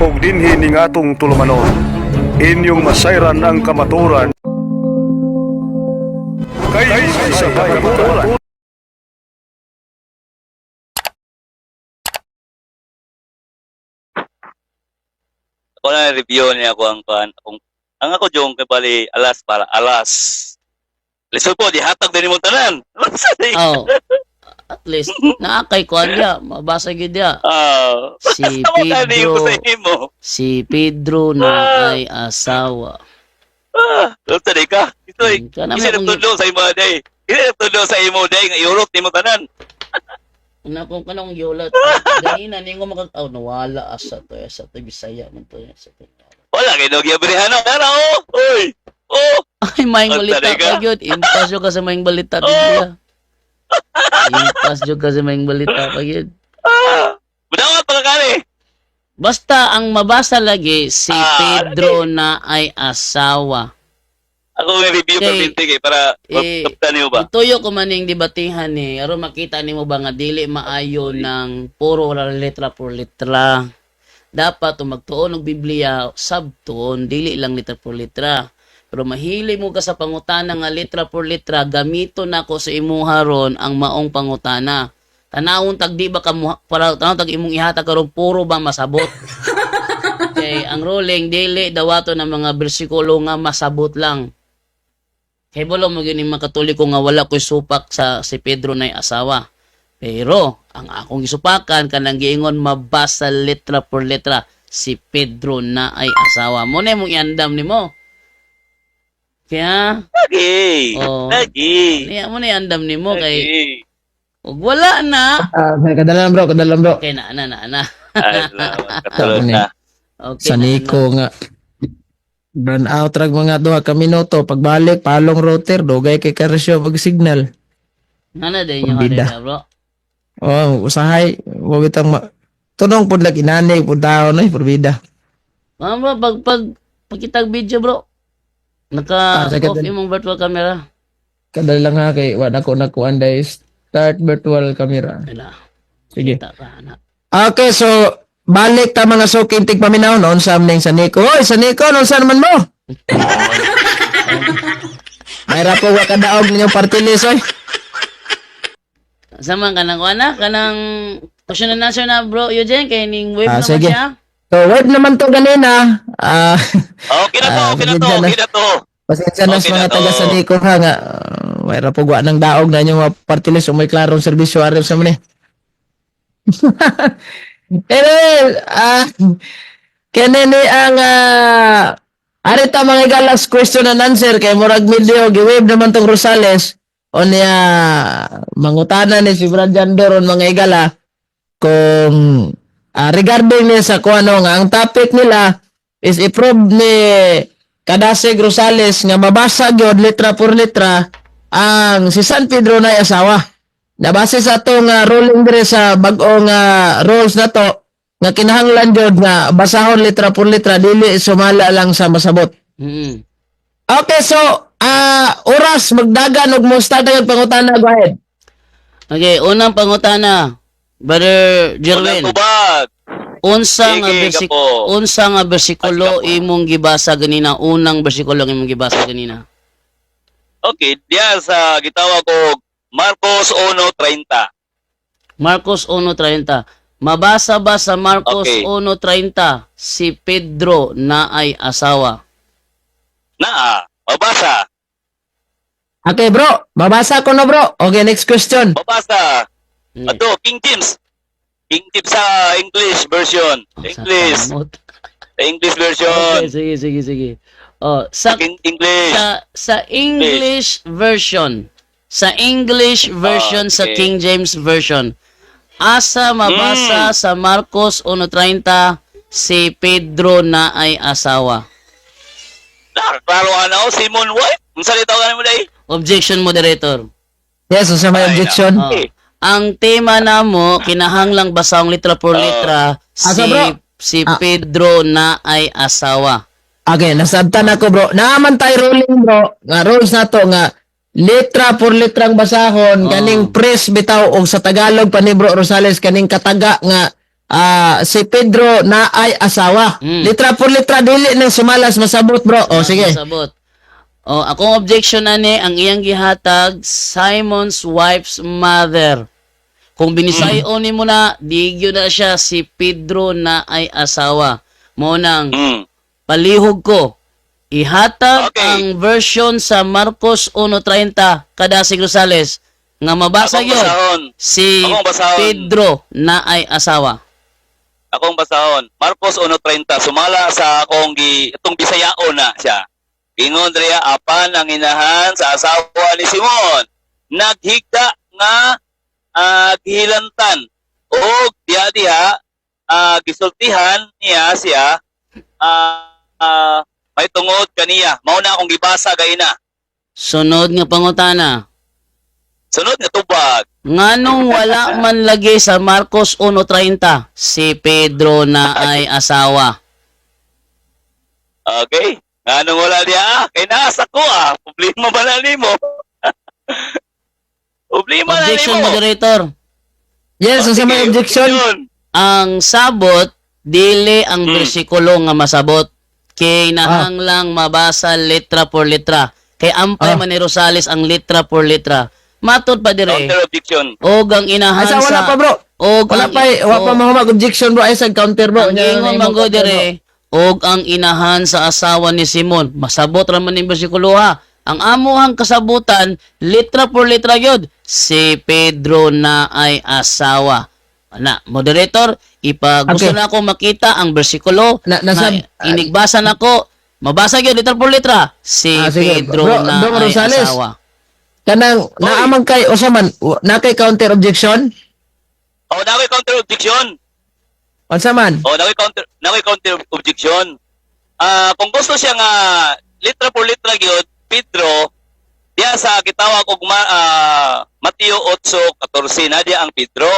og dinhi ning atong tulumanon. Inyong masayran ang kamaturan kay sa kamaturan. Ako na review niya ako ang ako jong kay bali alas para alas. Lisod po dihatag din mo tanan. Oh. At least naakay ko niya, mabasa gid niya. Si Pedro na ay asawa. Tadi ka. Ito ay Kana isa may nagtudlo sa imo day. Isa nagtudlo sa imo day nga iurot nimo tanan. na kung kanong yulat. Ganina ningo nawala sa to Bisaya man to sa to. Wala kay dog yabrihano. Pero oy. Oh. Ay maing balita pa gyud. Impas yo ka sa maing balita diya. Impas yo ka sa maing balita pa gyud. Budawa pa kani. Basta ang mabasa lagi si Pedro na ay asawa. Ako nga review pa binti kay para kaptan niyo ba? Ituyo ko man ning debatihan ni aron makita nimo ba nga dili maayo ng puro letra por letra. Dapat magtuon og Biblia sabtuon dili lang letra por letra. Pero mahili mo ka sa pangutana nga letra por letra, gamito nako sa imuha ron ang maong pangutana. Tanawon tag di ba ka para tanawon tag imong ihatag karon puro ba masabot. Okay, ang ruling dili dawato ng mga bersikulo nga masabot lang. Kay bolo mo gini makatoliko nga wala ko'y supak sa si Pedro na asawa. Pero ang akong gisupakan kanang giingon mabasa letra por letra si Pedro na ay asawa. Mo na mong iandam nimo. Kaya Lagi. Lagi. Niya mo na iandam nimo kay ug wala na. Kadalan bro. Okay na. Ay, salamat. Katulad na. Okay. Sa Nico nga. Burn out rag mga 2 ka minuto. Pagbalik, palong router, dugay kay karesyo pag signal. Nana din yung Bida. kanila, bro. Oh, usahay. Huwag itang tunong po lang inanay po tao na porbida. Bro, pagkitag video, bro. Naka-off imong virtual camera. Kadalang ha kay wala ko nakuan dahil start virtual camera. Wala. Sige. Kita ka, anak. Okay, so balik ta mga suking tig paminaw noon sa amning sa Nico. Hoy, sa Nico, noon saan man mo? Mayra po wa kadaog ninyong party list, oy. Sama ka nang kuana, kanang question and answer na, bro. Eugene, kay ning wave naman sige. siya. So, web naman to ganina. Okay na to. Pasensya na Okay sa mga na to. taga sa Nico ha nga. Mayra po wa nang daog na inyong mga party list o may klarong serbisyo aril sa mani. Kaya ang arita mga galas question and answer kay Murag Medio giwave naman tong Rosales o niya mangutana ni si Brad Jandoron mga igala kung regarding ni sa kung ano nga ang topic nila is i-prove ni Kadasig Rosales nga mabasa gyud letra por letra ang si San Pedro na asawa. Nabase sa atong ruling dire sa bag-ong rules na to nga kinahanglan jud nga basahon letra por letra dili sumala lang sa masabot. Okay, so oras magdagan og mo start ang pangutana, go ahead. Okay, unang pangutana. Brother Jerwin. Unsa nga bersikulo imong gibasa ganina? Unang bersikulo imong gibasa ganina. Okay, diya sa gitawag ko Marcos 1:30. Marcos 1:30. Mabasa ba sa Marcos 1:30 si Pedro na ay asawa? Mabasa. Okay, bro. Mabasa ko na, bro. Okay, next question. Mabasa. Ato, King James. King James sa English version. English version. Okay, sige. Oh, sa English. sa English version. Sa English version sa King James version. Asa mabasa sa Marcos 1:30 si Pedro na ay asawa? Klaro ano, Simon White. Ang salita ka mo dai. Objection, moderator. Yes, so may objection. Ang tema namo kinahanglang basahong letra por letra si Pedro na ay asawa. Okay, nasabtan ako, bro. Naaman tayo ruling, bro. Nga rules na to nga letra por letrang basahon kaning press bitaw og sa Tagalog pa ni Bro Rosales kaning kataga nga si Pedro na ay asawa. Litra por litra dili nang sumalas masabot bro. O sige. Masabot. O, akong objection ani ang iyang gihatag Simon's wife's mother. Kung binisayon ni mo na, digyo na siya si Pedro na ay asawa. Mo nang palihog ko. Ihatag Okay. ang version sa Marcos 1:30 kada si Rosales nga mabasa Akong yun basahon. si Akong basahon. Pedro na ay asawa. Akong basahon. Marcos 1:30 sumala sa akong itong Bisayao na siya. Ingon Drea apan ang inahan sa asawa ni Simon. Naghigda nga gihilantan o diha gisultihan niya siya may tungod kaniya. Mao na akong gibasa gayna. Sunod nga pangutana. Sunod nga tubag. Nganong wala man lagi sa Marcos 1:30 si Pedro na ay asawa? Okay? Anong wala diya? Kay nasa ko Problema ba na nimo? Problema na Objection, nimo. moderator. Yes, sa may objection. Ang sabot, dili ang bersikulo nga masabot. Kay nahanglang mabasa letra por letra. Kay ampay man ni Rosales ang letra por letra. Matod pa dire. Counter objection. Og ang inahan Asa wala sa pa bro. og Wala ang- pa wala pa mahumag objection bro ay sa counter bro. Ang ingon man go dire, og ang inahan sa asawa ni Simon. Masabot ra man ning bersikulo ha. Ang amuhang kasabutan, letra por letra gyud. Si Pedro na ay asawa. Ana, moderator, gusto Okay. na ako makita ang bersikulo Nasa- inigbasa na ko. Mabasa gyud letra por letra. Si Sige. Pedro Bro, na Dong ay Rosales. asawa. Kanang naamang kay Osaman, na kay counter objection? Oh, na counter objection. Unsa man? Oh, na counter objection. Kung gusto siya nga letra por letra gyud Pedro, diya sa gitawag og Mateo 8:14 na diya ang Pedro.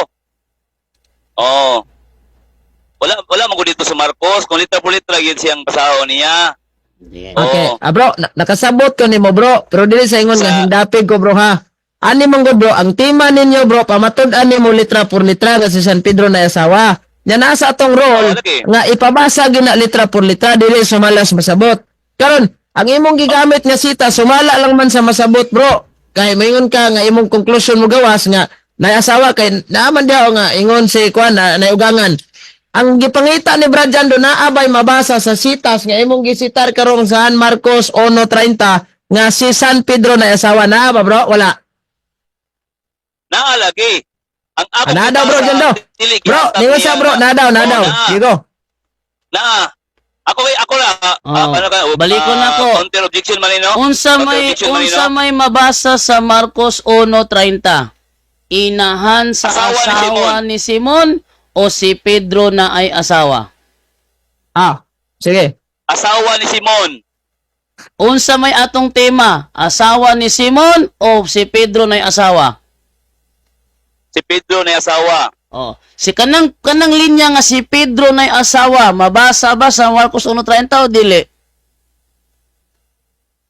Oh. Wala man ko dito sa Marcos kung letra por letra gyud siyang basahon niya. Yeah. Okay. Oo. Bro, nakasabot ko nimo bro. Pero dili sa ingon nga hindapig ko bro ha. Ani mong good bro, ang tema ninyo bro, pamatud-an nimo letra por letra nga si San Pedro na asawa. Nya nasa atong role lagi. nga ipabasa gyud na letra por letra dili sumalas masabot. Karon, ang imong gigamit nga sita sumala lang man sa masabot bro. Kay maingon ka nga imong conclusion mo gawas nga na asawa kay naaman daw nga ingon si Kwan na naugangan. Ang gipangita ni Brad Jando na abay mabasa sa sitas nga imong gisitar karong sa San Marcos 1:30 nga si San Pedro na asawa na ba bro? Wala. Naalagi. Ang ako Nadaw bro Jando. Bro, ningon sa bro, nadaw. Digo. Na. Ako na. Balikon ako. Counter objection man no? Unsa may mabasa sa Marcos 1:30? Inahan sa asawa ni Simon o si Pedro na ay asawa? Sige. Asawa ni Simon. Unsa may atong tema? Asawa ni Simon o si Pedro na ay asawa? Si Pedro na asawa. Oh, si kanang linya nga si Pedro na ay asawa, mabasa ba sa Marcos 1:30 o dili?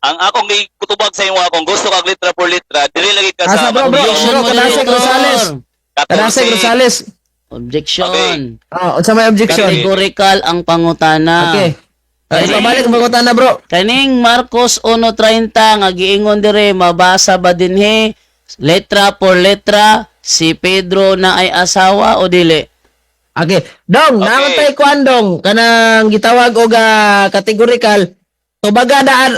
Ang akong kutubag sa imo akong gusto kag letra por letra, dili lagi ka Asa, sa bro, Objection, Kanasig Rosales. Kanasig 14. Rosales. Objection. Unsa may objection? Categorical ang pangutana. Okay. Pabalik mo na bro. Kaning Marcos 1:30 nga giingon dire mabasa ba dinhi letra por letra si Pedro na ay asawa o dili? Okay. Dong, Okay. naman tayo kuandong kanang gitawag og categorical. Tubaga daan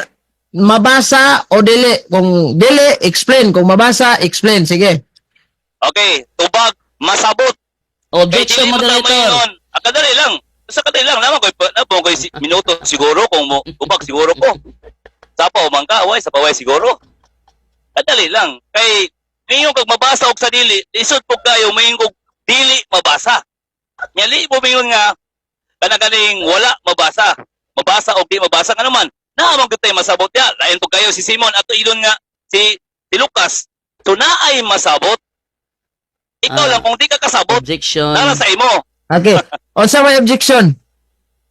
mabasa o dili. Kung dili, explain. Kung mabasa, explain. Sige. Okay, tubag masabot. Objection, moderator. Kadali lang. Sa kadali lang naman ko minuto siguro kung mo tubag siguro ko. Sapaw man ka, way sa paway siguro. Kadali lang. Kay ngayon kag mabasa og sa dili, isod po kayo mayon kog dili mabasa. Nyali mo mayon nga kanagaling wala mabasa. Mabasa og di mabasa nga naman. Naamang gud tay masabot ya. Lain po kayo si Simon ato ilon nga si Lucas. So naay masabot. Ikaw lang kung di ka kasabot, Objection. nara sa imo. Okay. Unsa may objection?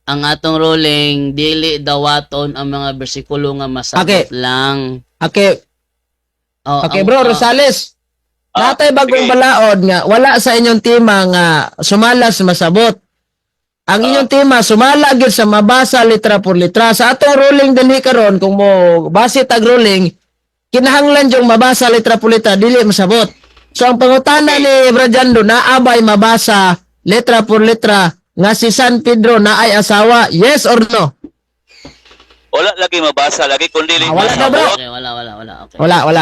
Ang atong ruling dili dawaton ang mga bersikulo nga masabot Okay. lang. Okay. Oh, Okay, ang- bro, Rosales. Natay bagong sige. balaod nga wala sa inyong tema nga sumalas masabot. Ang inyong tema sumala gyud sa mabasa litra por litra. Sa atong ruling dinhi karon kung mo base tag ruling kinahanglan yung mabasa litra por litra dili masabot. So ang pangutana ni Brajando na abay mabasa letra por letra nga si San Pedro na ay asawa, yes or no? Wala lagi mabasa lagi kundi Wala na, bro. Okay, wala.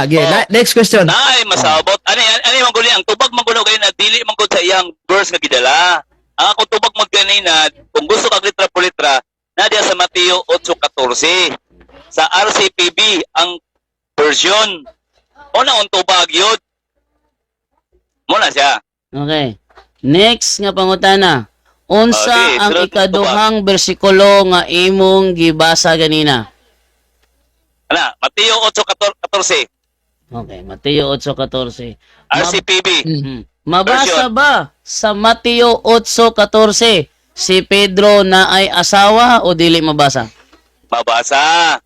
Okay. Wala. Next question. Naay masabot. Ani man guli ang tubag man kuno kay na dili man gud sa iyang verse nga gidala. Ang akong tubag magkanina kung gusto kag litra por litra na diya sa Mateo 8:14 sa RCPB ang version. Una ang tubag yun. Muna siya. Okay. Next nga pangutana. Unsa Okay, ang sunod ikaduhang bersikulo nga imong gibasa ganina? Mateo 8:14 Okay, Mateo 8:14. RCPB. Mabasa Version. ba sa Mateo 8:14 si Pedro na ay asawa o dili mabasa? Mabasa.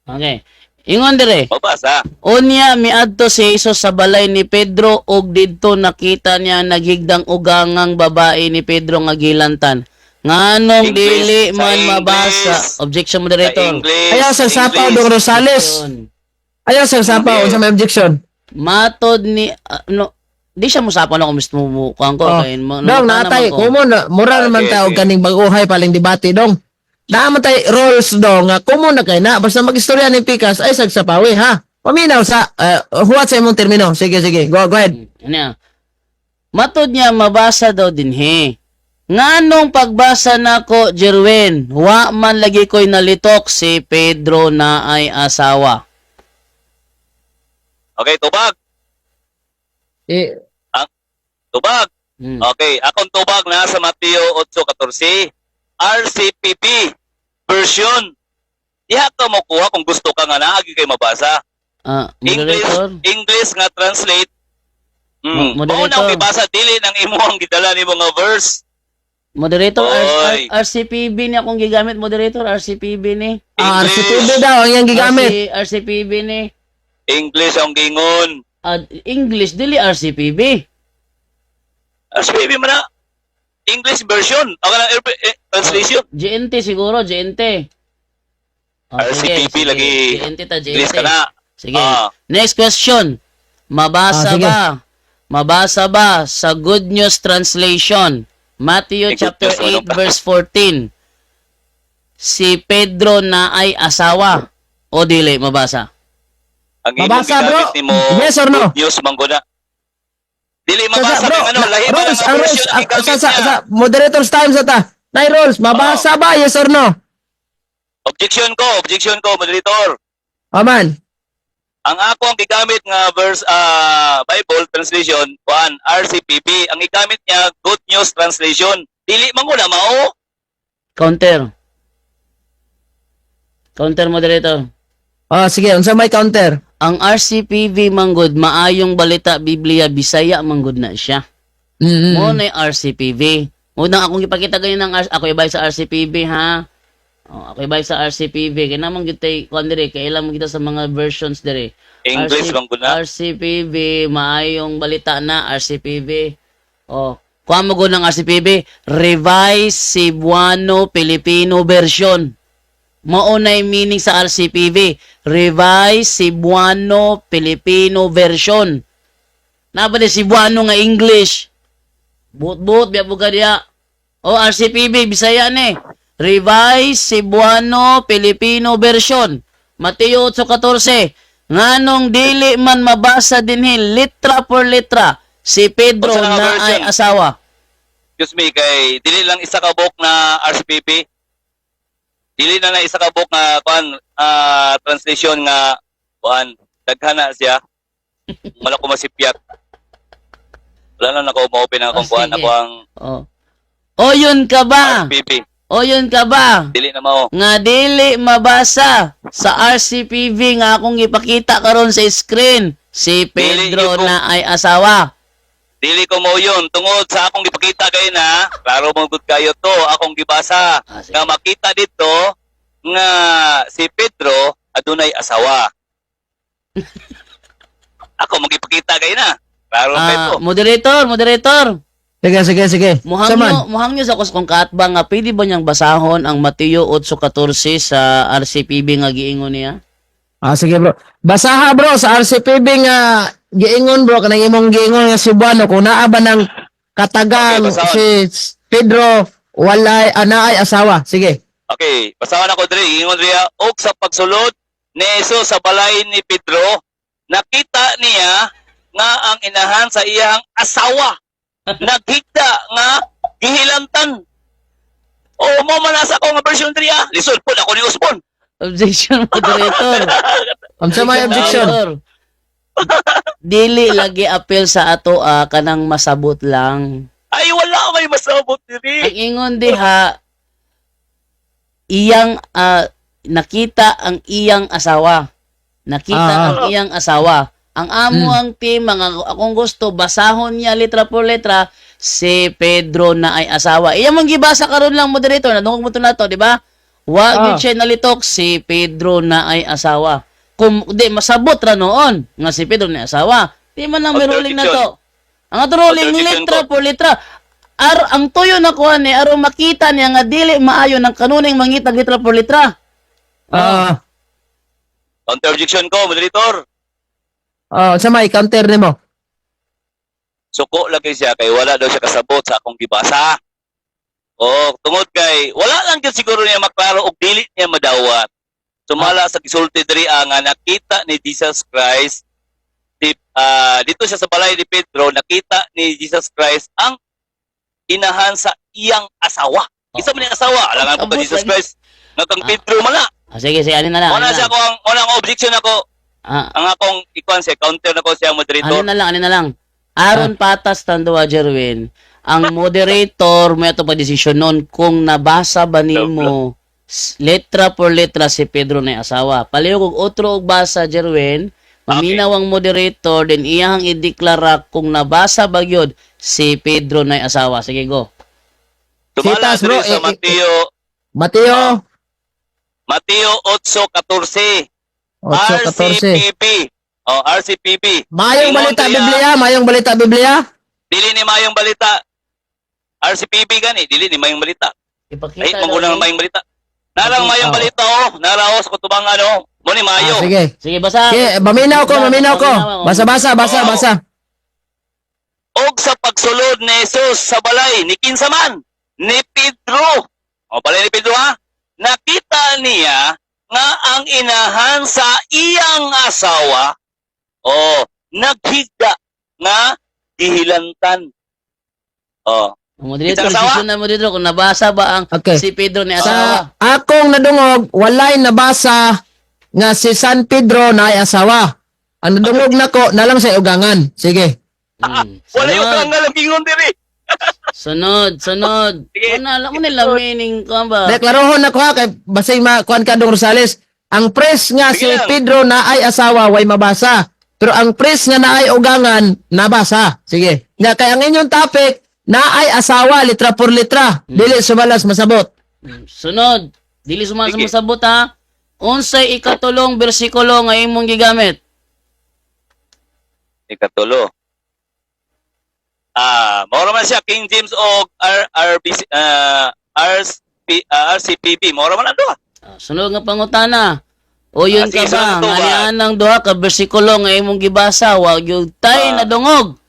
Okay. Ingon dire. Mabasa. Unya miadto si Jesus sa balay ni Pedro ug didto nakita niya naghigdang ugangang babae ni Pedro nga gilantan. Nganong English, dili sa man English. mabasa? Objection Sa moderator. English. Ayaw sa sapaw English. dong Rosales. Ayaw sa sapaw Okay. sa may objection. Matod ni no di siya musapa na kung mismo mo kuan ko Oh. kay Dong natay kumo na mura naman Okay, tayo okay. kaning baguhay paling debate dong. Naaman tay rules dong nga kumo na kay na basta magistorya ni Pikas ay sagsapawi ha. Paminaw sa huwat sa imong termino. Sige. Go ahead. Ano? Matod niya mabasa daw dinhi. Nganong pagbasa nako Jerwin, wa man lagi ko'y nalitok si Pedro na ay asawa. Okay, tubag. Tubag. Okay, akong tubag na sa Mateo 8:14. RCPP version. Diha ka mo kuha kung gusto ka nga naagi kay mabasa. Moderator? English nga translate. Moderator. Mao na ibasa dili nang imuhang gidala ni mga verse. Moderator, Oy. RCPB ni akong gigamit, moderator, RCPB ni. RCPB daw ang iyang gigamit. RCPB ni. English ang gingon. English, dili RCPB. RCPP man na. English version. Ako na translation. GNT siguro, GNT. RCPB lagi. GNT ta, English GNT. ka na. Sige. Ah. Next question. Mabasa Sige. ba? Mabasa ba sa Good News Translation? Matthew Good chapter News, ano 8 ba? verse 14. Si Pedro na ay asawa o dili mabasa? Ang imong Mabasa, bro. gigamit nimo. Yes or no? Good news mangguna. Dili mabasa Bro, kang ano, lahi ba rules, ang ang rules, version ang gigamit sa niya? moderator's time sa ta. Nay rules, mabasa ba? Yes or no? Objection ko, moderator. Aman. Ang ako ang gigamit nga verse Bible translation, RCPB. Ang gigamit niya Good News Translation. Dili mangguna mao. Counter. Counter moderator. Sige, unsa may counter? Ang RCPV manggod maayong balita Biblia Bisaya manggod na siya. Mo na yung RCPV. Muna akong ipakita ganyan ng ako ibay sa RCPV ha. Ako ibay sa RCPV kay namang gitay kon dire kay ilang kita sa mga versions dire. English mangguna. RCPV maayong balita na RCPV. Kuha mo ng RCPV Revised Cebuano Filipino Version. Maunay meaning sa RCPV, Revised Cebuano Filipino Version. Nabali Cebuano nga English. But biya buga diya. RCPV Bisaya ni. Revised Cebuano Filipino Version. Mateo 8:14. Nganong dili man mabasa dinhi litra por litra si Pedro Unsa nga na ay version? asawa. Excuse me, kay dili lang isa ka book na RCPB. Dili na isa ka book nga translation nga daghana siya. Wala ko masipyat. Wala na ako ma-open ang akong Sige. ako ang Yun ka ba? RCPB. Yun ka ba? Dili na mao. Nga dili mabasa sa RCPV nga akong ipakita karon sa screen si Pedro Dili, na ay asawa. Dili ko mo yun. Tungod sa akong ipakita kayo na, klaro mong good kayo to, akong gibasa. Sige. Nga makita dito, nga si Pedro, adunay asawa. Ako magipakita kayo na. Klaro kayo to. Moderator. Sige. Saman. Muhang nyo sa kung kaatbang nga, pwede ba niyang basahon ang Mateo 8:14 sa RCPB nga giingon niya? Sige bro. Basaha bro sa RCPB nga giingon bro kanang imong giingon nga Cebuano kung naa ba ng katagang Okay, basahon. si Pedro walay anaay asawa. Sige. Okay, basahan ako diri, ingon riya, og sa pagsulod ni Jesus sa balay ni Pedro, nakita niya nga ang inahan sa iyang asawa naghigda nga gihilantan. O mo manasa ko nga version diri ah. Lisod po ako ni Usbon. Objection, moderator. Unsa may objection? Moderator. Dili lagi appeal sa ato kanang masabot lang. Ay wala may masabot diri. Ang ingon diha iyang nakita ang iyang asawa. Nakita ang iyang asawa. Ang amo ang team, akong gusto, basahon niya letra por letra, si Pedro na ay asawa. Iya mong gibasa karon lang, moderator, nadungog mo to na to, di ba? Wag siya nalitok, si Pedro na ay asawa. Kung di, masabot ra noon, nga si Pedro na ay asawa. Di man lang may ruling na to. Ang ato ruling, letra por letra. Ang tuyo na kuha ni, aron makita niya nga dili maayo ng kanuning mangitag letra por letra. Counter objection ko, moderator. Sa may counter nimo. Suko lagi siya kay wala daw siya kasabot sa akong gibasa. O tungod kay wala lang gyud siguro niya maklaro og dili niya madawat. Sumala sa gisulti diri nga nakita ni Jesus Christ dito siya sa balay ni Pedro, nakita ni Jesus Christ ang inahan sa iyang asawa. Isa man yung asawa, alangan ko kay Jesus Christ. Nagkang Pedro man na. Sige, anin na lang. Wala siya kung unang objection ako. Ang akong ikuan siya, counter na ko siya moderator. Anin na lang. Aron patas tanduwa, Jerwin, ang moderator may ito pa desisyon nun kung nabasa ba nimo letra por letra si Pedro na asawa. Palihog og otro og basa, Jerwin, maminaw ang moderator, then iyang ideklara kung nabasa ba gyud si Pedro na asawa. Sige, go. Tumala Sitas, bro, sa Mateo 8:14. 8:14. RCPP. RCPP. Mayong Ingon balita Biblia? Dili ni mayong balita. RCPP gani, dili ni mayong balita. Ipakita Ay, magunang mayong balita. Narang mayong balita naraos ko tubang mo ni mayo. Sige. Sige, basa. Okay, maminaw ko. Basa. Og sa pagsulod ni Jesus sa balay ni kinsaman ni Pedro. Balay ni Pedro ha. Nakita niya nga ang inahan sa iyang asawa naghigda nga gihilantan. Moderator, Isang asawa? decision na moderator kung nabasa ba ang si Pedro ni asawa. Sa akong nadungog, walay nabasa nga si San Pedro na ay asawa. Ang nadungog nako, nalang sa ugangan. Sige. Wala yung kangal ang gingon diri. Sunod. Sige. Alam mo nila meaning ko ba? Deklarohon nako ha, kay basay kuan ka Dong Rosales. Ang pres nga si Sige lang. Pedro na ay asawa, way mabasa. Pero ang pres nga na ay ugangan, nabasa. Sige. Nga kay ang inyong topic, na ay asawa, litra por litra. Dili sumalas masabot. Sunod. Dili sumasama Sige. masabot ha. Unsay ikatulong bersikulo nga imong gigamit? Ikatulo. Maura man siya King James o RCPB. Maura man ando. Sunod nga pangutana. O yun ka Sige, ba? sunod to, Ngalian ng duha ka bersikulo nga imong gibasa, wag yung tay na dungog.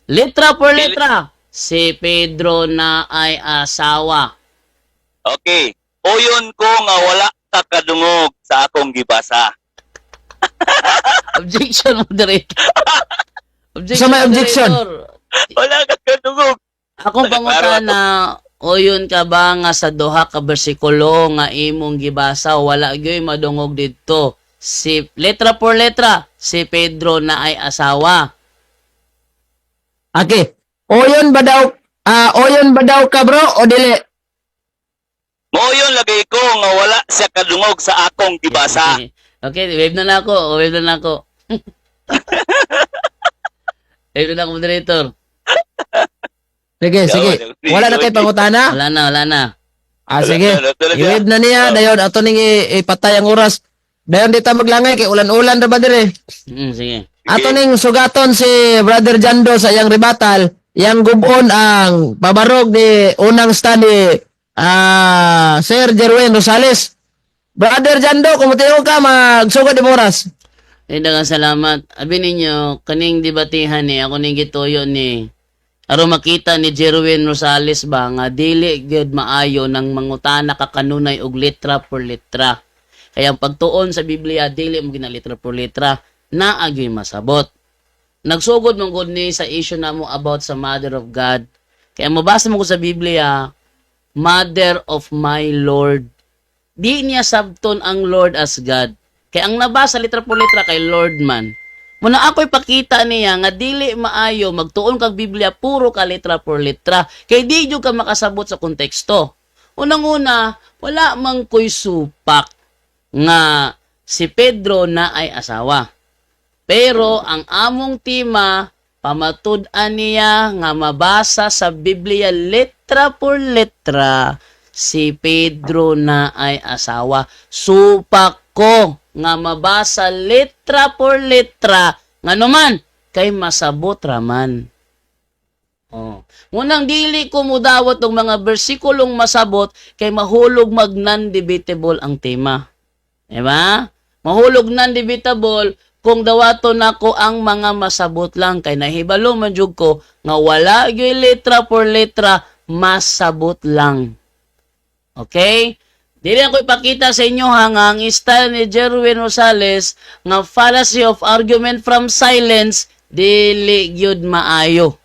Litra por litra. Si Pedro na ay asawa. Okay. Uyon ko nga wala ka kadungog sa akong gibasa. Objection, moderator. Sa may objection? moderator. Wala ka kadungog. Akong pangutana, o yun ka ba nga sa duha ka bersikulo nga imong gibasa, wala gyoy madungog dito. Si letra por letra, si Pedro na ay asawa. Okay. Oyon ba daw ka bro o dili? Moyon lagay ko nga wala siya kadungog sa akong gibasa. Okay, wave na ako. Wave na ako, moderator. Sige. Wala na kay pangutana? Wala na. Sige. I-wave na niya. Dayon, ato ning ipatay ang oras. Dayon dito maglangay kay ulan-ulan ra ba dire? Sige. ato ning sugaton si Brother Jando sa iyang rebatal, yang gubon ang pabarog ni unang study Sir Jerwin Rosales. Brother Jando, kumutiyo ka, magsugod di oras. Daghang salamat. Abi ninyo, kaning debatihan ni, ako ning gituyo ni, aron makita ni Jerwin Rosales ba, nga dili gyud maayo ng mangutana ka kanunay og litra por litra. Kaya ang pagtuon sa Biblia, dili mo gina litra por litra, naagyoy masabot. Nagsugod mong good ni sa issue na mo about sa Mother of God. Kaya mabasa mo ko sa Biblia, Mother of my Lord. Di niya sabton ang Lord as God. Kaya ang nabasa litra por litra kay Lord man. Muna ako'y pakita niya nga dili maayo magtuon kag Biblia puro ka litra por litra. Kay di jud ka makasabot sa konteksto. Unang-una, wala man ko'y supak nga si Pedro na ay asawa. Pero ang among tema, pamatud-an niya nga mabasa sa Biblia letra por letra, si Pedro na ay asawa. Supak ko nga mabasa letra por letra, nga naman, kay masabot raman. Oh. Munang dili ko mudawat ng mga bersikulong masabot, kay mahulog mag non-debatable ang tema. Diba? Mahulog non-debatable, kung dawato nako ang mga masabot lang, kay nahibalo man jud ko nga wala gyud letra por letra, masabot lang. Okay? Dili ako ipakita sa inyo ha nga ang style ni Jerwin Rosales nga fallacy of argument from silence, dili gyud maayo.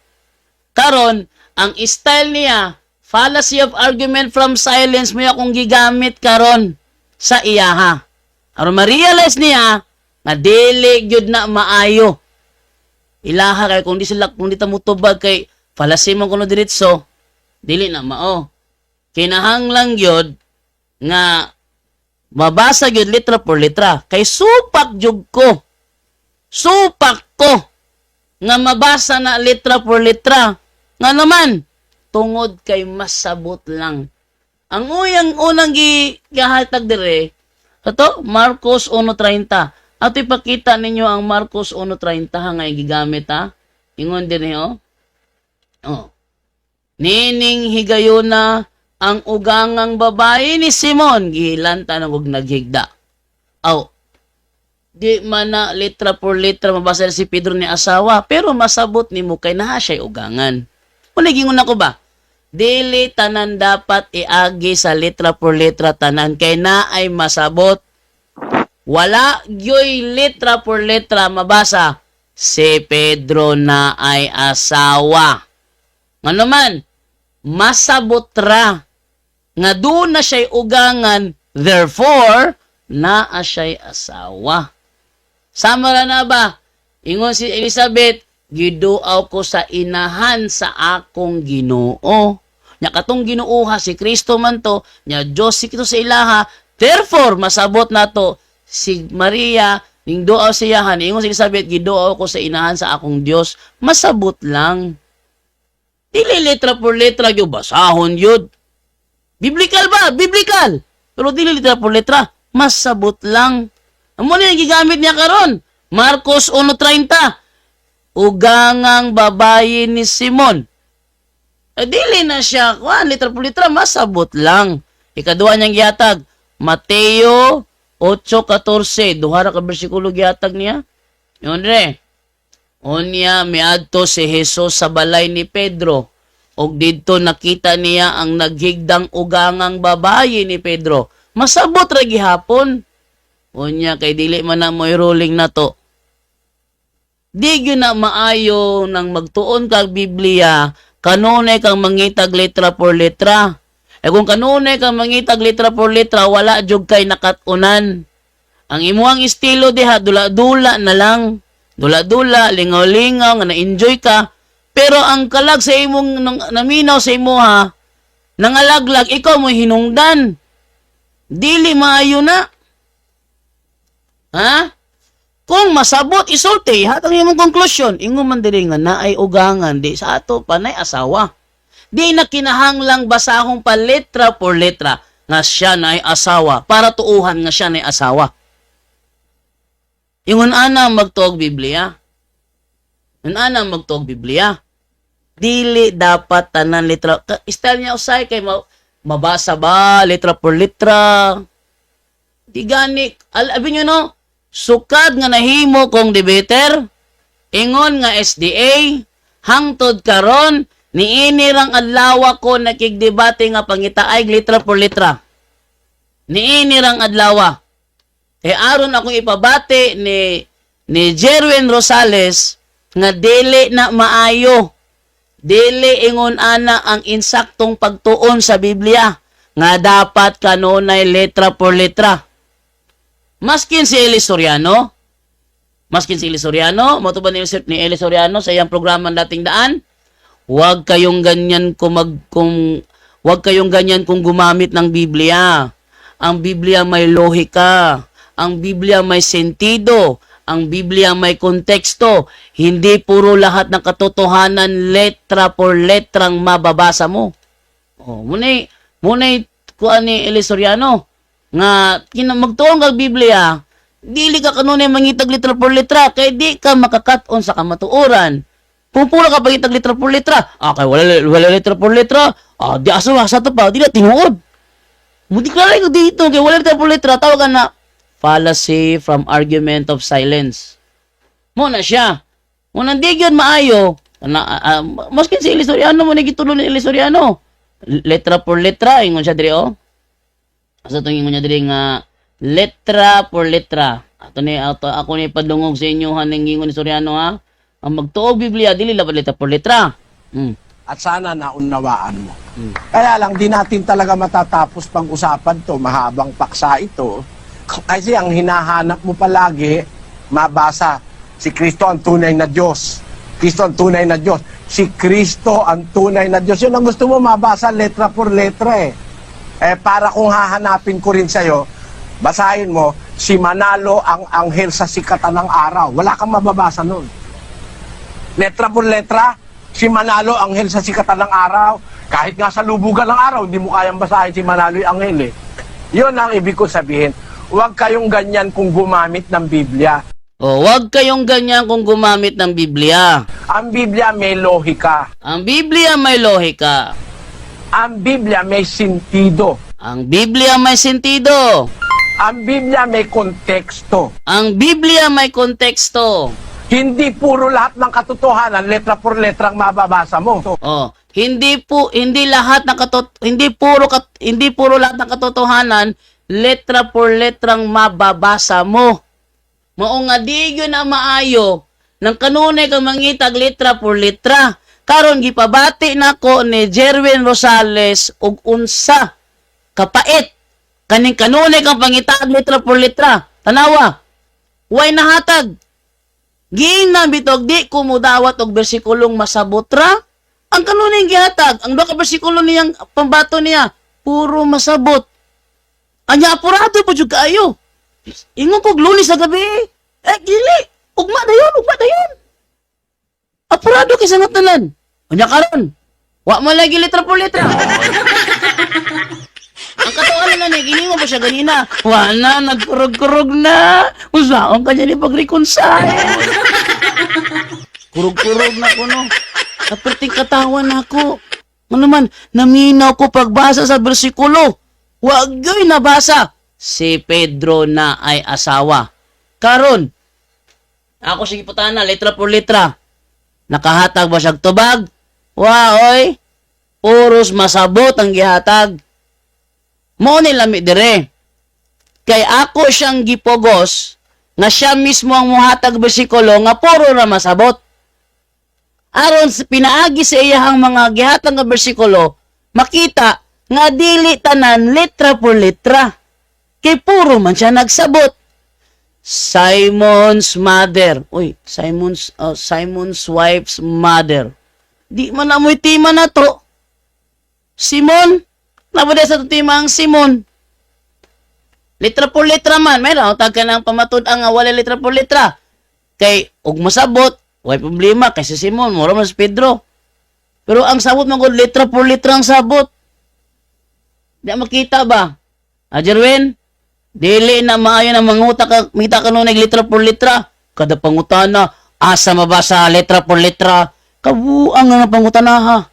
Karon, ang style niya, fallacy of argument from silence, may akong gigamit karon sa iyaha. Aron ma-realize niya nga dili gyud na maayo. Ilaha kay kung di ta mutubag kay fallacy man kuno diretso, dili na mao. Kinahanglang gyud nga mabasa gyud litra por litra kay supak jud ko. Supak ko nga mabasa na litra por litra. Nga naman tungod kay masabot lang. Ang unang gihatag dire ato Marcos 1:30. Ato ipakita ninyo ang Marcos 1:30 nga gigamit ha. Ingon dire oh. Oh. Nining higayuna ang ugangang babae ni Simon, gihilanta na huwag naghigda. Aw, di man na litra por litra mabasa si Pedro ni asawa, pero masabot ni mo kay naha siya'y ugangan. Uligingon ako ba? Dili tanan dapat iagi sa litra por litra tanan, kay na ay masabot. Wala gyoy litra por litra mabasa, si Pedro na ay asawa. Nga naman, masabot ra nga doon na siya'y ugangan, therefore, naa siya'y asawa. Sama na ba? Ingon si Elizabeth, giduaw ko sa inahan sa akong Ginoo. Nya katong Ginuoha si Kristo man to, nya Dios si Kristo sa ilaha, therefore, masabot na to, si Maria, ning duaw siyahan, ingon si Elizabeth, giduaw ko sa inahan sa akong Dios, masabot lang. Dili letra por letra, yung basahon yun. Biblical ba? Biblical. Pero dili litra por letra. Masabot lang. Amo na yung gigamit niya karon. Marcos 1:30. Ugangang babae ni Simon. Dili na siya. Litra por letra. Masabot lang. Ikaduha niyang gihatag. Mateo 8:14. Duhara ka bersikulo gihatag niya. Yun re. Unya miadto si Jesus sa balay ni Pedro. Og didto nakita niya ang naghigdang ugangang babae ni Pedro. Masabot ra gihapon. Unya kay dili man na mo'y ruling na to. Di gyud na maayo nang magtuon kag Biblia, kanunay kang mangitag letra por letra. Kung kanunay kang mangitag letra por letra, wala jud kay nakatunan. Ang imuhang estilo diha dula-dula na lang. Dula-dula, lingaw-lingaw, nga na-enjoy ka. Pero ang kalag sa imong naminaw sa imo ha, nangalaglag, ikaw mo hinungdan. Dili maayo na. Ha? Kung masabot, isulti, hatang imong konklusyon. Ingon man dili nga naay ugangan, di sa ato panay asawa. Di na kinahanglang basahong pa letra por letra nga siya naay asawa para tuuhan nga siya naay asawa. Ingon ana magtuog Biblia. Ana magtuog Biblia. Dili dapat tanan litra. Style niya usay kay mabasa ba litra por litra. Di gani, abi nyo no, sukad nga nahimo kong debater, ingon nga SDA, hangtod karon niini rang adlaw ko nakigdebate nga pangitaay litra por litra. Niini rang adlaw. Aron akong ipabati ni Jerwin Rosales nga dili na maayo. Dili ingon ana ang insaktong pagtuon sa Biblia nga dapat kanunay letra por letra. Maskin si Eli Soriano, matuban ni Eli Soriano sa iyang programa dating daan, huwag kayong ganyan huwag kayong ganyan kung gumamit ng Biblia. Ang Biblia may lohika, ang Biblia may sentido, ang Biblia may konteksto. Hindi puro lahat ng katotohanan letra por letrang mababasa mo. Oh, munay kuan ni Eli Soriano nga magtuong kag Biblia, dili ka kanunay mangitag litra por litra kay di ka makakaton sa kamatuoran. Kung puro ka pangitag litra por litra, kay wala litra por litra, di asa to pa, di na tinuod. Mudiklara ko dito kay wala litra por litra, tawag na fallacy from argument of silence. Mo na siya. Mo nang di gyud maayo, maskin si Eli Soriano mo nagitulo ni Eli Soriano. Letra por letra ingon siya diri Asa itong ingon niya diri nga letra por letra. Ako ni padungog sa inyo haning ingon ni Soriano ha. Ang magtuog Biblia dili labad letra por letra. At sana naunawaan mo. Kaya lang di natin talaga matatapos pang-usapan to, mahabang paksa ito. Kasi ang hinahanap mo palagi, mabasa, si Kristo ang tunay na Diyos. Kristo ang tunay na Diyos. Si Kristo ang tunay na Diyos. Yun ang gusto mo mabasa letra por letra para kung hahanapin ko rin sa'yo, basahin mo, si Manalo ang anghel sa sikatan ng araw. Wala kang mababasa nun. Letra por letra, si Manalo anghel sa sikatan ng araw. Kahit nga sa lubugan ng araw, hindi mo kayang basahin si Manalo yung anghel Yun ang ibig ko sabihin. Huwag kayong ganyan kung gumamit ng Biblia. Huwag kayong ganyan kung gumamit ng Biblia. Ang Biblia may lohika. Ang Biblia may lohika. Ang Biblia may sentido. Ang Biblia may sentido. Ang Biblia may konteksto. Ang Biblia may konteksto. Hindi puro lahat ng katotohanan letra por letrang mababasa mo. Hindi puro lahat ng katotohanan letra por letrang mababasa mo. Mao nga di gyud na maayo nang kanunay kang mangitag letra por letra. Karon gipabati nako ni Jerwin Rosales og unsa kapait kaning kanunay kang pangitag letra por letra. Tanawa. Way nahatag. Ginambitog di ko mudawat og bersikulong masabot ra. Ang kanunay gihatag, ang duha ka bersikulo niyang pambato niya, puro masabot. Anya apurado po jud kaayo. Ingon kog Lunes sa gabi. Dili, ugma dayon. Apurado kay sangat tanan. Anya karon. Wa man lagi letra por letra. Ang katuan na ni giningon mo siya ganina. Wa na nagkurog-kurog na. Usaon kanya ni pag-reconcile. Kurog-kurog na ko no. Aperting katawan ako. Ano man, naminaw ko pagbasa sa bersikulo. Wa gyud nabasa. Si Pedro na ay asawa. Karon, ako sige putana, letra por letra. Nakahatag ba siyang tubag? Oy. Puros masabot ang gihatag. Mo ni lami dire. Kay ako siyang gipogos nga siya mismo ang muhatag bersikulo nga puro ra masabot. Aron sa pinaagi sa iyahang mga gihatag nga bersikulo, makita nga dili tanan letra por letra. Kay puro man siya nagsabot. Simon's mother. Simon's wife's mother. Di man amoy tima na to. Simon? Nabada sa tima ang Simon. Letra por letra man. Mayroon, tag ka ng pamatud ang wala letra por letra. Kay, ug masabot, way problema. Kay si Simon, mura man si Pedro. Pero ang sabot mo letra por letra ang sabot. Di makita ba? Jerwin? Dili na maayo na manguta ka, makita ka nung letra por letra. Kada pangutana, asa mabasa letra por letra, kabuang nga pangutanaha.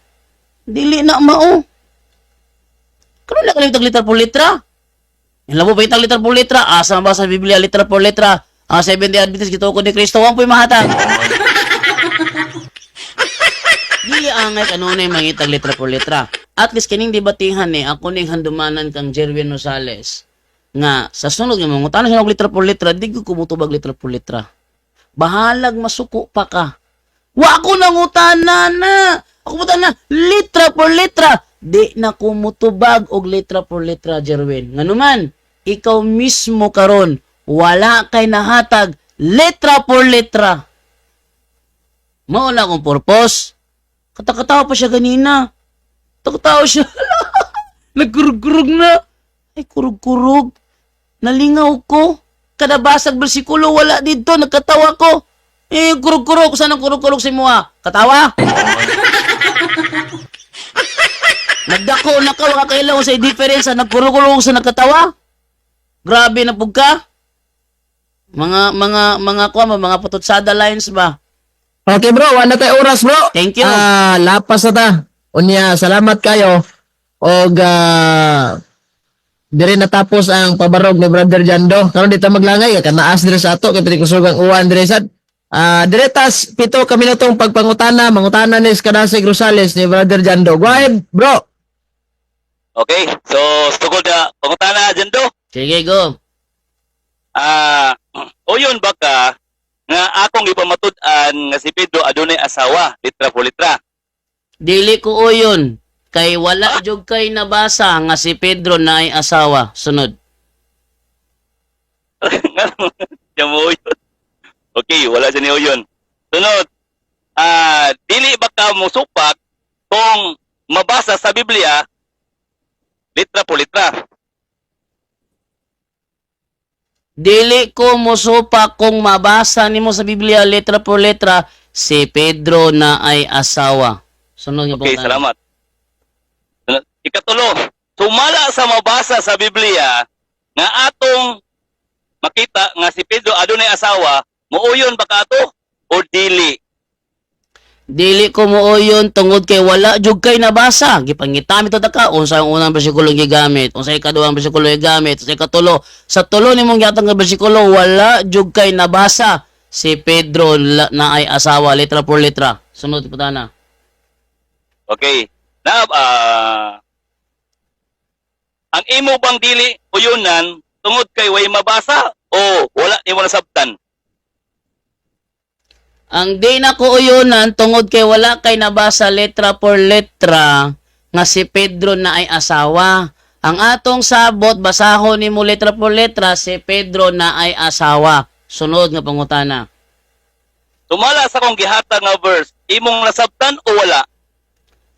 Dili na mao. Karon na kalimtag letra por letra. Yung labo pa itang letra por letra, asa mabasa sa Biblia letra por letra. Ang Seventh-day Adventist gituko ni Kristo, ang po'y mahatag. Dili angay kanunay mangitag letra por letra. At least kining debatihan ni ako ning handumanan kang Jerwin Rosales nga sa sunod nga mangutana siya og letra por letra, di ko kumutubag letra por letra. Bahalag masuko pa ka. Wa ako nangutana na. Ako mutana letra por letra. Di na kumutubag og letra por letra, Jerwin. Nganuman, ikaw mismo karon wala kay nahatag letra por letra. Mao na akong purpose. Katakatawa pa siya ganina. Takatawa siya. Nagkurug-kurug na. Ay, kurug-kurug. Nalingaw ko. Kada basag bersikulo, wala dito. Nagkatawa ko. Eh, kurug-kurug. Saan ang kurug-kurug si Mua? Katawa? Nagdako na ka. Wala kailangan sa difference. Nagkurug-kurug sa nagkatawa? Grabe na pug ka. Mga pututsada lines ba? Okay bro, wala tayo oras bro. Thank you. Lapas na ta. Unya, salamat kayo. Og dire natapos ang pabarog ni Brother Jando. Karon dito maglangay ka naas dire sa ato kay piti kusugang uwan dire sad. Diretas 7 ka minutong pagpangutana, mangutana ni Kadasig Rosales ni Brother Jando. Go ahead, bro. Okay, so tungkol na pangutana dyan do. Sige, go. O yun baka nga akong ipamatud-an nga si Pedro adunay asawa, litra por litra. Dili ko uyon. Kay wala jud kay nabasa nga si Pedro na ay asawa. Sunod. Diyan mo yun. Okay, wala siya niyo yun. Sunod, dili ba ka musupak kung mabasa sa Biblia litra por litra? Dili ko mosupa kung mabasa nimo sa Biblia letra por letra si Pedro na ay asawa. Sunod nga Okay, pangutana. salamat. Sunod, ikatulo, sumala sa mabasa sa Biblia nga atong makita nga si Pedro adunay asawa, muuyon ba ka ato o dili? Dili ko muuyon tungod kay wala jud kay nabasa. Gipangitami to ka unsa ang unang bersikulo gigamit, unsa ikaduhang bersikulo gigamit, unsa ikatulo. Sa tulo nimong gihatag nga bersikulo wala jud kay nabasa si Pedro na ay asawa letra por letra. Sunod putana. Okay. Na ang imo bang dili uyonan tungod kay way mabasa o wala nimo nasabtan? Ang di na ko uyunan tungod kay wala kay nabasa letra por letra nga si Pedro na ay asawa. Ang atong sabot basahon nimo letra por letra si Pedro na ay asawa. Sunod nga pangutana. Sumala sa kong gihatag nga verse, imong nasabtan o wala?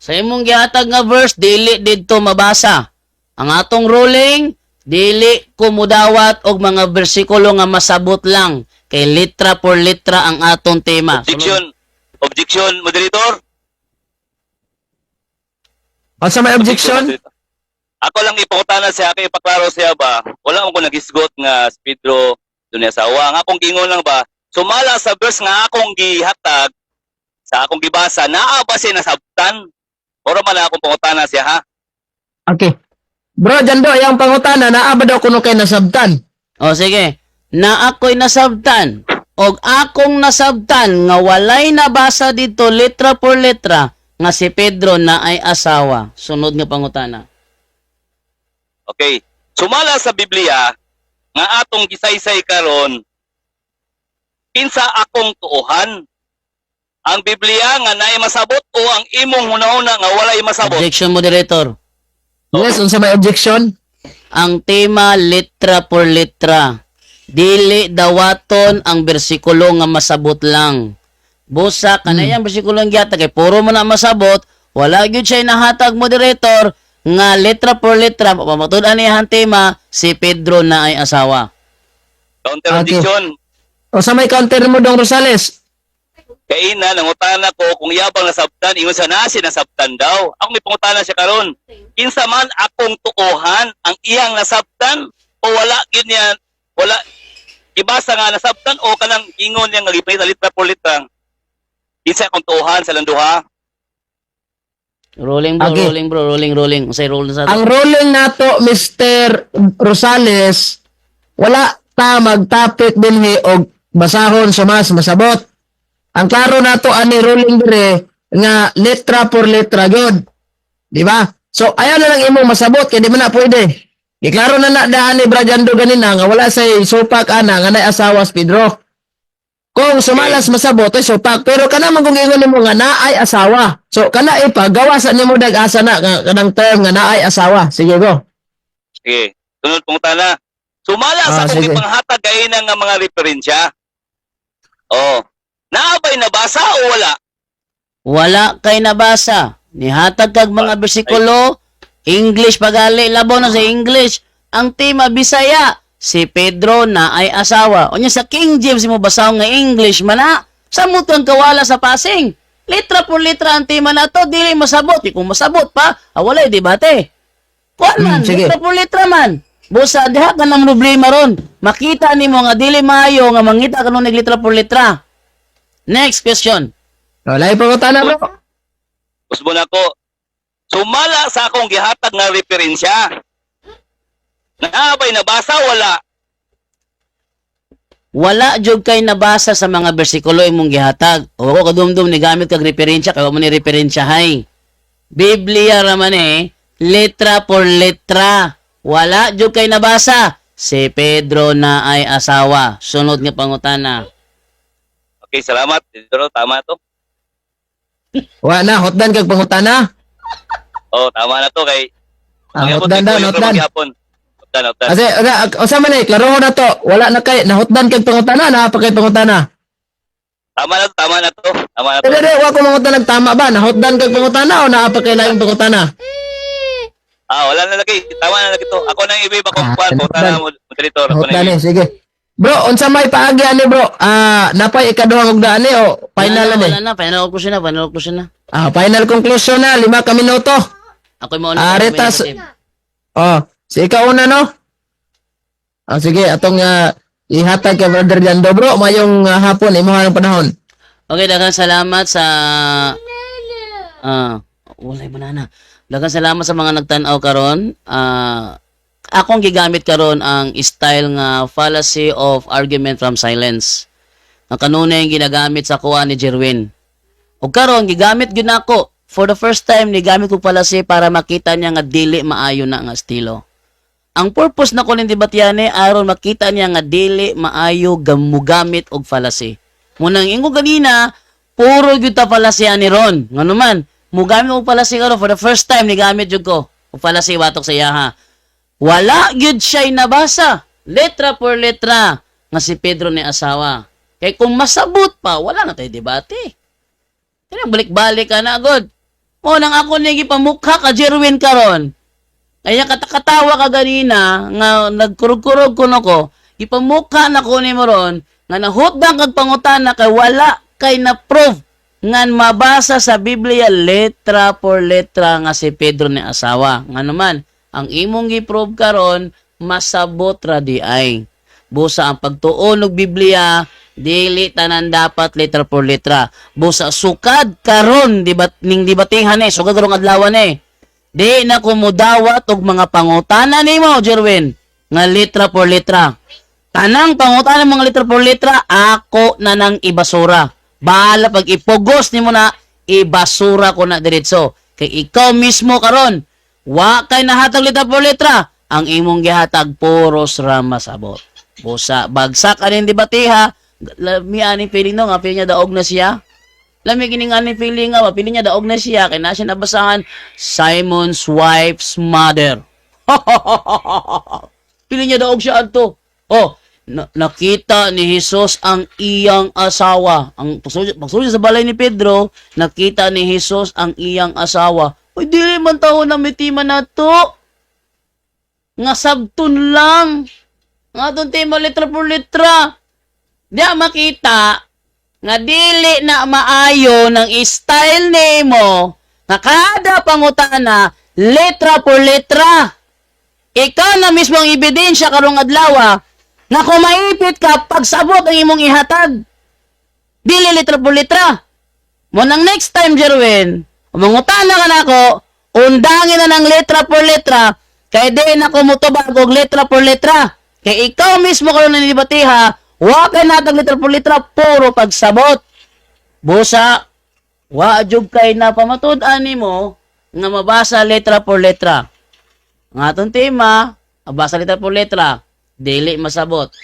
Sa imong gihatag nga verse dili didto mabasa. Ang atong ruling dili ko mudawat og mga bersikulo nga masabot lang. Kay letra por letra ang atong tema. Objection, moderator. Asa may objection? Ako lang ipangutana siya, kay ipaklaro siya ba, wala mo ko nagisgot nga si Pedro dunay asawa. Nga akong gingon lang ba, sumala sa verse nga akong gihatag, sa akong gibasa, naa ba siya nasabtan? Oro man akong pangutana siya ha? Okay. Bro, Jando, yung pangutana, naaba daw kuno kay nasabtan. O sige, na ako'y nasabtan og akong nasabtan nga walay nabasa dito letra por letra nga si Pedro na ay asawa. Sunod nga pangutana. Okay. Sumala sa Biblia, nga atong gisaysay karon, kinsa akong tuohan? Ang Biblia nga naay masabot o ang imong hunahuna nga walay masabot? Objection, moderator. Yes, unsa may objection? Ang tema letra por letra. Dili dawaton ang bersikulo nga masabot lang. Busa kanayang bersikulo ang gihatag kay puro mo na masabot, wala gyud siya nahatag, moderator, nga letra por letra pamatud-an niyang tema si Pedro na ay asawa. Counter Okay. objection. O sa may counter mo dong Rosales? Kay ina nangutana ko kung yabang nasabtan, ingon sa nasi nasabtan daw. Ako may pangutana siya karon. Kinsa man akong tuohan ang iyang nasabtan o wala gyud niya, wala ibasa nga nasabtan o kanang ingon niya nga gipahita litra por litra. Isa akong tuuhan sa landuha. Rolling bro, Okay. rolling bro, rolling. Say roll na sa Ang ruling nato, Mr. Rosales, wala ta mag-topic dinhi og basahon sa mas masabot. Ang klaro nato ani ruling dire nga letra por letra gyud. Di ba? So ayaw na lang imong masabot kay di man na pwede. Iklaro na daan ni Brajando ganina nga wala say supak ana nga nay asawa si Pedro. Kung sumalas masabot ay supak pero kana man kung ingon nimo nga naay asawa. So kana ipagawasan nimo dag-asa na kanang term nga naay asawa. Sige go. Sige, sunod pong tana. Sumala sa akong sige. ipanghatag kay ng mga referensya. Oh. Naabay nabasa o wala? Wala kay nabasa. Nihatag kag mga bersikulo, English pagali, labaw na sa English. Ang tema Bisaya, si Pedro na ay asawa. O niya sa King James mo basahon nga English man na. Samot kang kawala sa passing. Litra por litra ang tema na to, dili masabot. Kung masabot pa, walay debate. Kuan man, sige. litra por litra man. Busa, diha ka ng problema ron. Makita ni mo nga dili maayo nga mangita ka nung naglitra por litra. Next question. Wala ipangutana bro. Usbo na ko. Sumala sa akong gihatag nga referensya. Naabay nabasa wala? Wala jud kay nabasa sa mga bersikulo imong gihatag. O ako kadumdum ni gamit kag referensya kay mo ni referensya hay. Biblia raman letra por letra. Wala jud kay nabasa. Si Pedro na ay asawa. Sunod nga pangutana. Okay, salamat. Dito tama to. Wa na hotdan kag pangutana. Oh, tama na to kay Hotdan daw, hotdan. Hotdan. Kasi usa man klaro na to. Wala na kay nahotdan kag pangutana na pa kay pangutana. Tama na to, tama na to. Tama na to. Dili wa ko mangutana tama ba? Nahotdan kag pangutana o naa pa kay laing pangutana? Wala na lagi. Tama na lagi to. Ako nang iba kung kuan po hotdan. tana mo moderator. Ako Hotdan nang sige. Bro, unsa may paagi ani bro? Napay ikaduhang og daan ni o final na ni? Wala na, final conclusion na. Final conclusion na 5 ka minuto. Ako mo na. Retas. Si ikaw una no? Sige, atong ihatag kay Brother Jando bro, mayong hapon imuha ng panahon. Okay, daghang salamat sa walay banana. Daghang salamat sa mga nagtan-aw karon. Akong gigamit karon ang style nga fallacy of argument from silence. Ang kanunay yung ginagamit sa kuha ni Jerwin. O karon gigamit gyud nako. For the first time ni gamit ko fallacy para makita niya nga dili maayo na nga estilo. Ang purpose na ko ning debatyane aron makita niya nga dili maayo gamugamit og fallacy. Munang ingo ganina, puro gyud ta fallacy ani ron. Ngano man, mugamit og fallacy karon for the first time ni gamit jud ko. Og fallacy watok sa iyaha. Wala gyud siya'y nabasa. Letra por letra nga si Pedro ni asawa. Kay kung masabot pa, wala na tayo debate. Kaya balik-balik ka na agad. O nang ako nigi pamukha ka Jerwin karon. Kaya katakatawa ka ganina nga nagkurog-kurog kuno ko. Ipamukha na ko ni mo ron nga nahutdang kag pangutana kay wala kay na proof nga mabasa sa Biblia letra por letra nga si Pedro ni asawa. Nga naman, ang imong gi-prove karon masabot ra di ay. Busa ang pagtuon og Biblia dili tanan dapat letra por letra. Busa sukad karon ning debatehan sukad karong adlaw di na ko mudawat og mga pangutana nimo Jerwin nga letra por letra. Tanang pangutana mga letra por letra ako na nang ibasura. Bahala pag ipugos nimo na ibasura ko na diretso. Kay ikaw mismo karon wa kay nahatag letra por letra, ang imong gihatag puros ra masabot. Busa bagsak aning debateha, lami aning feeling no nga feeling niya daog na siya. Lami kining aning feeling nga feeling niya daog na siya kay na siya nabasahan Simon's wife's mother. Feeling niya daog siya adto. Nakita ni Jesus ang iyang asawa. Ang pagsulod sa balay ni Pedro, nakita ni Jesus ang iyang asawa. Uy, dili man tao na mitima na to. Nga sabton lang. Nga doon tema letra por letra. Diya makita nga dili na maayo ng style nimo nga kada pangutana letra por letra. Ikaw na mismo ang ebidensya karong adlaw Na kung maipit ka, pagsabot ang imong ihatag. Dili litra por litra. Mo nang next time, Jerwin, mangutana ka na ako, undangin na ng litra por litra, kay di na ko mutubag og litra por litra. Kay ikaw mismo karon nanibatiha, wa kay natag litra por litra, puro pagsabot. Busa, wa jud kay na pamatud-an nimo nga mabasa letra por letra. Ang atong tema, mabasa letra por letra, dili masabot.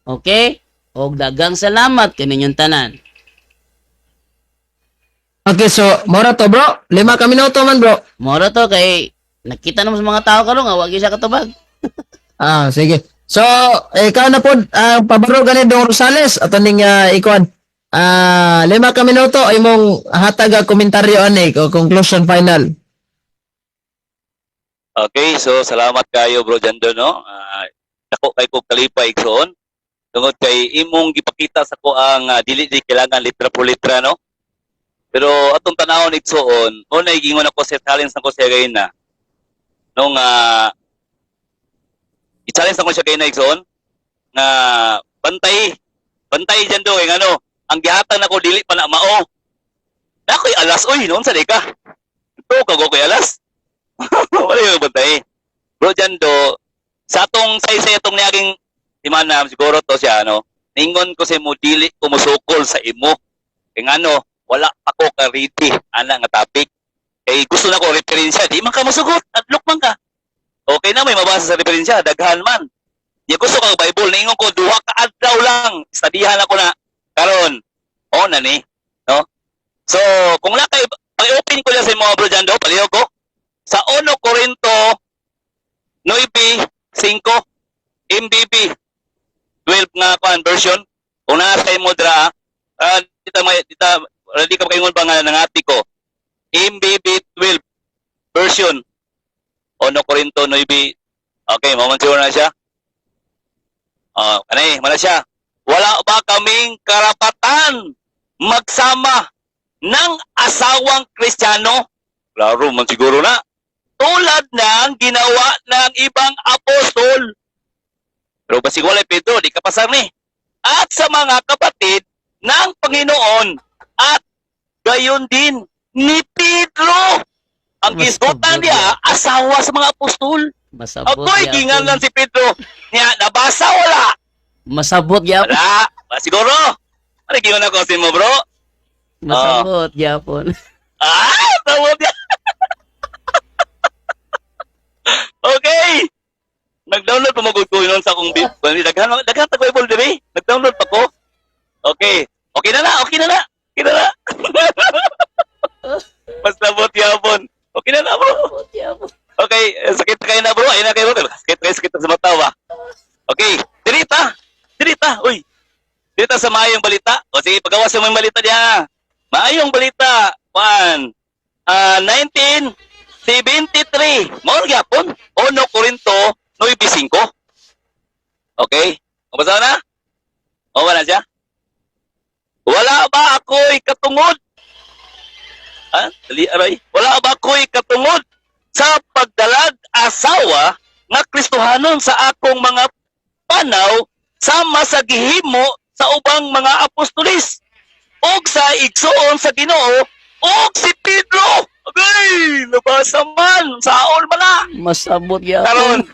Okay? Og dagang salamat kaninyong tanan. Okay, so, mora to bro. 5 ka minuto man bro. Moro to kay nakita naman sa mga tao karon nga wa gyud siya katubag. Ah, sige. So, ikaw na po, pabaro ganit Dong Rosales, at aning ikuan. 5 ka minuto, ay mong hatag komentaryo ani, o conclusion final. Okay, so salamat kayo bro Jando, no? Dako kay ko kalipay igsoon. Tungod kay imong gipakita sa ko ang dili kailangan litra por litra, no? Pero atong tanawon igsoon, mo na igingon ako sa challenge na ko siya gayon na. Nung i-challenge ako siya gayon na igsoon nga bantay Jando eh ano, ang gihatag nako dili pa na mao. Nakoy alas oy, noon sa ka. Ito kago koy alas. Wala yung bantay. Bro Jando, sa atong say atong niyaging timanam, siguro to siya, ano, ningon ko sa mo, dili ko musukol sa imo. Kaya ano, wala ako ka-ready, ana nga topic. Kaya gusto na ko referensya, di man ka masugot, adlok man ka. Okay na, may mabasa sa referensya, daghan man. Di gusto ka Bible, ningon ko, duha ka adlaw lang, studihan ako na, karon o na ni, no? So, kung lakay, pag-open ko lang sa mga bro Jando, palihog ko, sa 1 Corinto 9:5 MBB 12 nga conversion kung nasa mo dra dita ready ka kaingon ba nga nangati ko MBB 12 version 1 Corinto 9 okay moment sure na siya kanay mana siya wala ba kaming karapatan magsama ng asawang Kristiyano klaro man siguro na tulad ng ginawa ng ibang apostol. Pero basig walay Pedro, di ka pasar ni. At sa mga kapatid ng Panginoon at gayon din ni Pedro. Ang gisgutan niya, asawa sa mga apostol. Masabot Ako'y gingan lang si Pedro. Niya, nabasa wala. Masabot gyapon. Wala. Siguro. Ano gingan ako sin mo bro? Masabot gyapon. Sabot niya. Okay. Nag-download pa magud ko yun sa akong beat. Daghan ta ko Bible diri. Nag-download pa ko. Okay. Okay na. Mas nabot yapon. Okay na bro. Masabot gyapon. Okay, sakit kayo na bro. Ayun na kayo bro. Sakit sa mata ba? Okay. Dirita. Uy. Dirita sa maayong balita. O sige, pagawas mo yung balita diya. Maayong balita. 1973. Mao gyapon. 1 Corinto 9:5. Okay? Mabasa na? O wala siya? Wala ba ako'y katungod? Dali aray. Wala ba ako'y katungod sa pagdalag asawa nga Kristohanon sa akong mga panaw sama sa gihimo sa ubang mga apostolis ug sa igsuon sa Ginoo ug si Pedro. Okay, nabasa man. Saol man na. Masabot Karon, gyapon.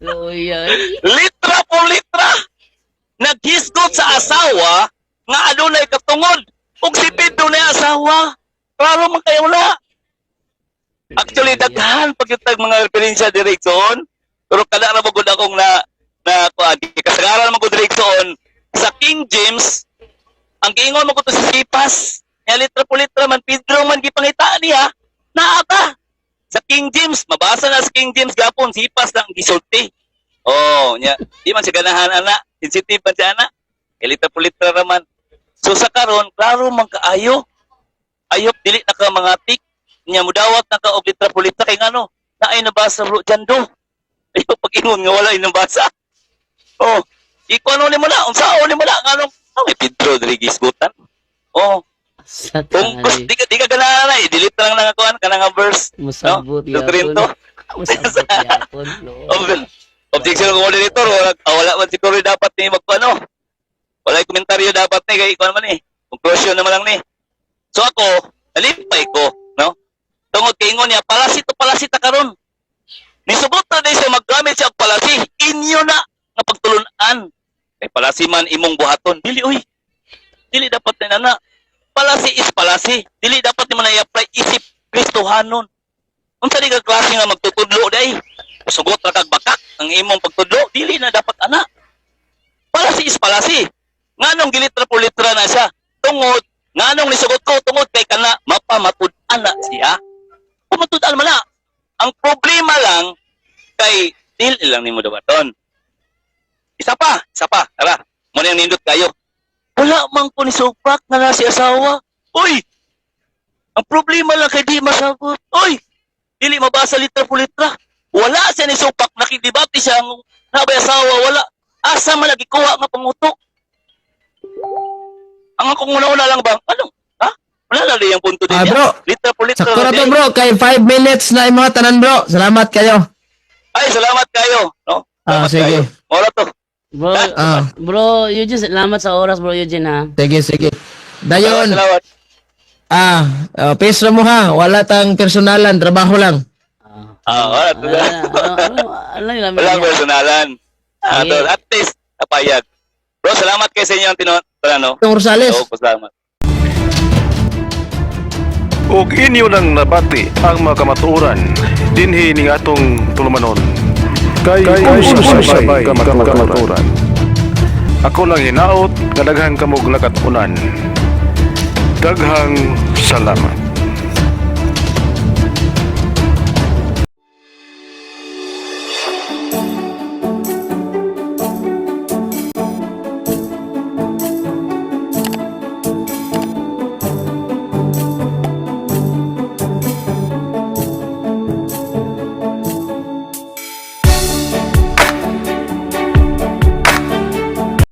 Loyal. litra por litra. Naghisgot sa asawa nga adunay katungod. Ug si Pedro na asawa. Klaro man kayo na. Actually, daghan pagkitag mga referensya direksyon. Pero kada na magod akong kasagaran magod direksyon sa King James, ang giingon mo ko to si Sipas. Litra po litra man, Pedro man gipangita niya, naaka. Sa King James, mabasa na sa King James gapon, Sipas lang gisulti. Oh, nya, di man siya ganahan ana, sensitive man siya ana. Litra po litra naman. So sa karon, klaro man kaayo. Ayop dili na ka mga tik, nya mudawat na ka og litra po litra kay ngano, naay nabasa bro Jando. Ayop pag-ingon nga wala inabasa. Oh, iko ano ni mo na, unsao ni mo na ngano, may Pedro Rodriguez butan. Oh, kung Sakay. di ka ganahan na, i-delete lang na nga kuhan ka na nga verse. Masabot No? Corinto. gyapon. Masabot gyapon. O Objection ng moderator, wala man siguro dapat ni magpano. Wala komentaryo dapat ni, kaya ikaw naman conclusion naman lang ni. So ako, nalipay ko, no? Tungod kay ingon niya, palasi ta karon. Nisugot na din siya maggamit siya og palasi, inyo na nga pagtulunan. Kay palasi man imong buhaton, dili uy. Dili dapat na na. Palasi is palasi. Dili dapat ni man i-apply isip Kristohanon. Unsa di ka klase nga magtutudlo day? Sugot ra kag bakak ang imong pagtudlo, dili na dapat ana. Palasi is palasi. Nganong gilitra por litra na siya? Tungod nganong nisugot ko tungod kay kana mapamatud-an na siya. Pamatud-an man na. Ang problema lang kay dili lang nimo dawaton. Isa pa. Tara, mo nang nindot kayo. Wala mang po ni supak na si asawa. Uy! Ang problema lang kay di masagot. Uy! Dili mabasa litra por litra. Wala siya ni supak, nakidibati siya ang nabay asawa, wala. Asa man lagi kuha nga pangutok. Ang akong una-una lang ba? Ano? Ha? Wala lang yung punto din niya. Bro. Litra por litra. Sakto na to bro, kay 5 minutes na yung mga tanan bro. Salamat kayo. Ay, salamat kayo. No? Salamat sige. kayo. Wala to. Bro, Ah. bro Eugene, salamat sa oras bro Eugene ha. Sige. Dayon, Salamat. peace ra mo ha. Wala tang personalan, trabaho lang. Wala to. Ano yung Walang personalan. Sige. At least, napayag. Bro, salamat kayo sa inyo ang tinutulano. Yung Rosales. Oo, salamat. ug inyo nang nabati ang mga kamatuoran dinhi ning atong tulumanon. Kay sabay kamatuoran. Ako lang hinaot, kadaghang kamog nakatunan. Daghang salamat.